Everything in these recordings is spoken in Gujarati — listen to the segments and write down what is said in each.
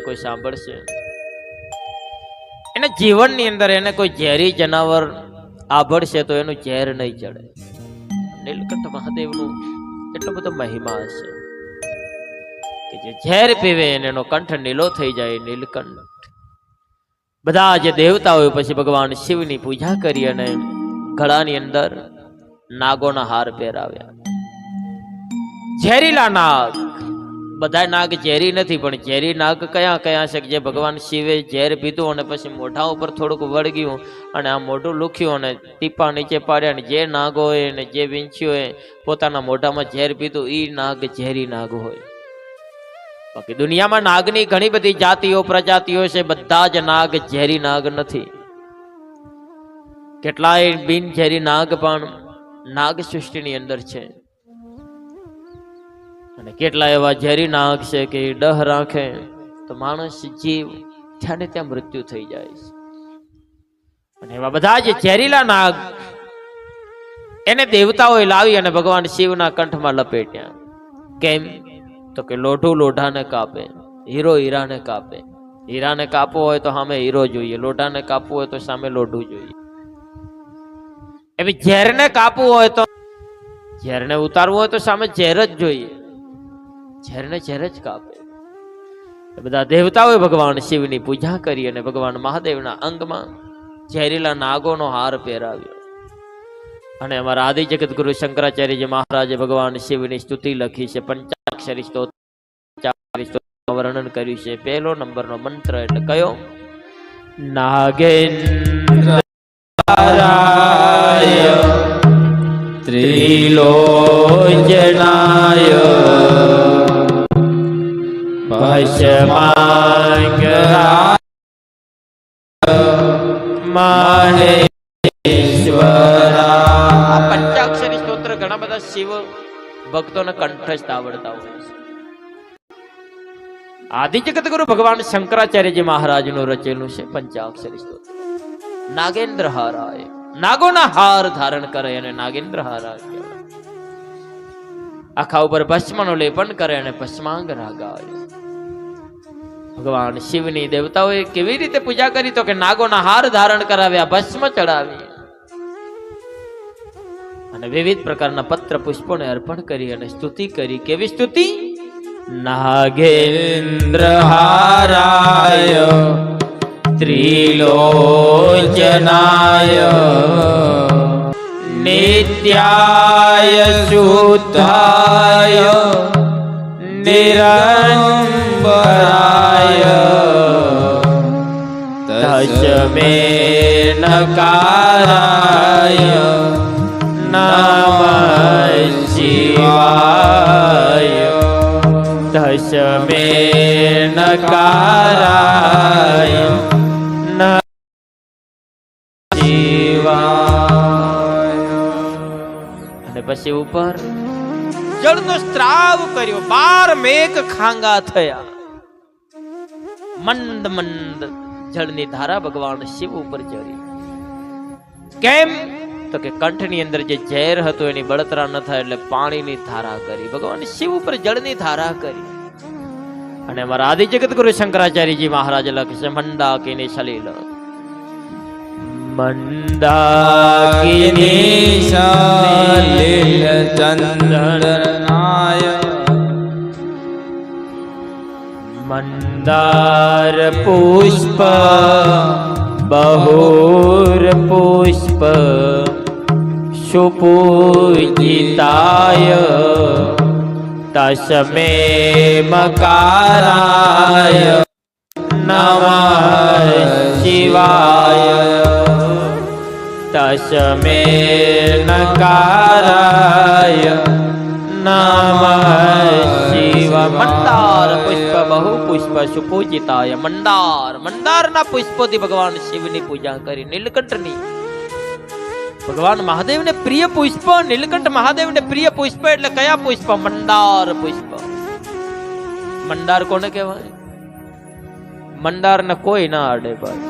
કોઈ સાંભળશે એના જીવનની અંદર એને કોઈ ઝેરી જનાવર આભળશે તો એનું ઝેર નહીં ચડે. નીલકંઠ મહાદેવનું એટલો બધો મહિમા હશે કે જે ઝેર પીવે એનો કંઠ નીલો થઈ જાય. નીલકંઠ બધા જે દેવતાઓ પછી ભગવાન શિવની પૂજા કરી અને ગળાની અંદર નાગોના હાર પહેરાવ્યા. ઝેરીલા નાગ, બધા નાગ ઝેરી નથી, પણ ઝેરી નાગ કયા કયા છે જે ભગવાન શિવે ઝેર પીધું અને પછી મોઢા ઉપર થોડુંક વળગ્યું અને આ મોઢું લુખ્યું અને ટીપા નીચે પાડ્યા અને જે નાગ હોય અને જે વિંછીઓએ પોતાના મોઢામાં ઝેર પીધું એ નાગ ઝેરી નાગ હોય. બાકી દુનિયામાં નાગની ઘણી બધી જાતિઓ પ્રજાતિઓ છે, બધા જ નાગ ઝેરી નાગ નથી. કેટલાય બિન ઝેરી નાગ પણ નાગ સૃષ્ટિની અંદર છે અને કેટલા એવા ઝેરી નાગ છે કે ડહ રાખે તો માણસ જીવ ત્યાં ને ત્યાં મૃત્યુ થઈ જાય છે. અને એવા બધા જે ઝેરીલા નાગ એને દેવતાઓએ લાવી અને ભગવાન શિવના કંઠમાં લપેટ્યા. કેમ તો કે લોઢું લોઢાને કાપે, હીરો હીરાને કાપે. હીરાને કાપવો હોય તો સામે હીરો જોઈએ, લોઢાને કાપવું હોય તો સામે લોઢું જોઈએ. એવી ઝેરને કાપવું હોય તો ઝેરને ઉતારવું હોય તો સામે ઝેર જ જોઈએ. ઝેરને ઝેર જ કાપે. બધા દેવતાઓએ ભગવાન શિવની પૂજા કરી અને ભગવાન મહાદેવના અંગમાં ઝેરીલા નાગોનો હાર પહેરાવ્યો. અને અમારા આદિ જગત ગુરુ શંકરાચાર્યજી મહારાજે ભગવાન શિવની સ્તુતિ લખી છે. પંચાક્ષરી સ્તોત્ર વર્ણન કર્યું છે. પહેલો નંબરનો મંત્ર એટલે કયો? નાગેન્દ્રાય ત્રિલોચનાય ભસ્માંગરાય મહેશ્વરા. આ પંચાક્ષરી સ્તોત્ર ઘણા બધા શિવ ભક્તોને કંઠસ્થ આવડતા હોય છે. આદિ જગત ગુરુ ભગવાન શંકરાચાર્યજી મહારાજનું રચેલું છે પંચાક્ષરી સ્તોત્ર. નાગેન્દ્ર હારાય, નાગોના હાર ધારણ કરે અને નાગેન્દ્ર હારાય. આખા ઉપર ભસ્મનું લેપન કરે અને ભસ્માંગ રાગાય. ભગવાન શિવની દેવતાઓએ કેવી રીતે પૂજા કરી તો કે નાગોના હાર ધારણ કરાવ્યા, ભસ્મ ચડાવી અને વિવિધ પ્રકારના પત્ર પુષ્પોને અર્પણ કરી અને સ્તુતિ કરી. કેવી સ્તુતિ? નાગેન્દ્ર હારાય ત્રિલોચનાય નિત્યાય શુદ્ધાય નિરંબરાય તસ્મે નકારાય નમઃ શિવાય. તસ્મે નકારાય નમઃ શિવાય. અને પછી ઉપર જળનો સ્ત્રાવ કર્યો. 12 મેઘ ખાંગા થયા. મંદ મંદ જળની ધારા ભગવાન શિવ ઉપર ચડી. કેમ તો કે કંઠની અંદર જે ઝેર હતું એની બળતરા ન થાય એટલે પાણીની ધારા કરી. ભગવાન શિવ ઉપર જળની ધારા કરી. અને અમારા આદિ જગત ગુરુ શંકરાચાર્યજી મહારાજ લખે છે મંદાકિની સલીલ. મંદાકિની સલીલ ચંદનાય મંદાર પુષ્પ બહુર પુષ્પ સુપૂજિતાય તસ્મે મકારાય નમઃ શિવાય. તસ્મે નકારાય નમઃ શિવાય. મંદાર પુષ્પ બહુ પુષ્પ સુપૂજિતાય. મંદારના પુષ્પોથી ભગવાન શિવની પૂજા કરી. નીલકંઠની ભગવાન મહાદેવને પ્રિય પુષ્પ, નીલકંઠ મહાદેવને પ્રિય પુષ્પ એટલે કયા પુષ્પ? મંદાર પુષ્પ. મંદાર કોને કહેવાય? મંદારને કોઈ ના અડે ભાઈ.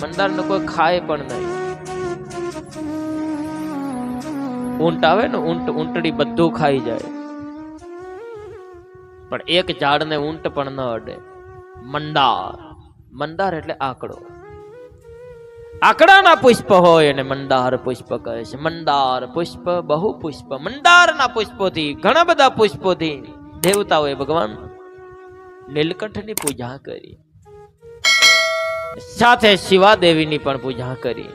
મંદારને કોઈ ખાય પણ નહીં. ઊંટ આવે ને, ઊંટડી બધું ખાઈ જાય, પણ એક ઝાડને ઊંટ પણ ન અડે. મંદાર. મંદાર એટલે આકડો. આકડાના પુષ્પ હોય અને મંદાર પુષ્પ કહે છે. મંદાર પુષ્પ, બહુ પુષ્પ. મંદારના પુષ્પોથી, ઘણા બધા પુષ્પોથી દેવતાઓએ ભગવાન નીલકંઠની પૂજા કરી, સાથે શિવા દેવીની પણ પૂજા કરી.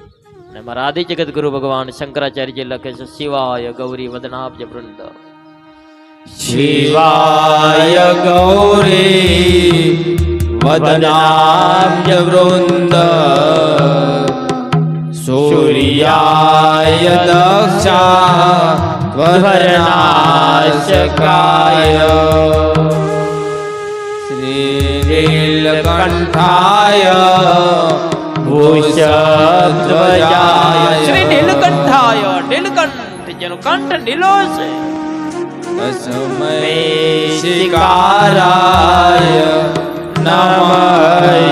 અને મારા આદિ જગત ગુરુ ભગવાન શંકરાચાર્ય લખે છે, શિવાય ગૌરી વદનાબ્જ વૃંદ. શિવાય ગૌરી વદનાબ્જ વૃંદ, સૂર્યાય દક્ષા ધ્વરનાશકાય, શ્રી નીલકંઠાય ભૂષધ્વજાય. શ્રી નીલકંઠાય, નીલકંઠ જેનો કંઠ નીલો છે. તસ્મૈ શિકારાય નમઃ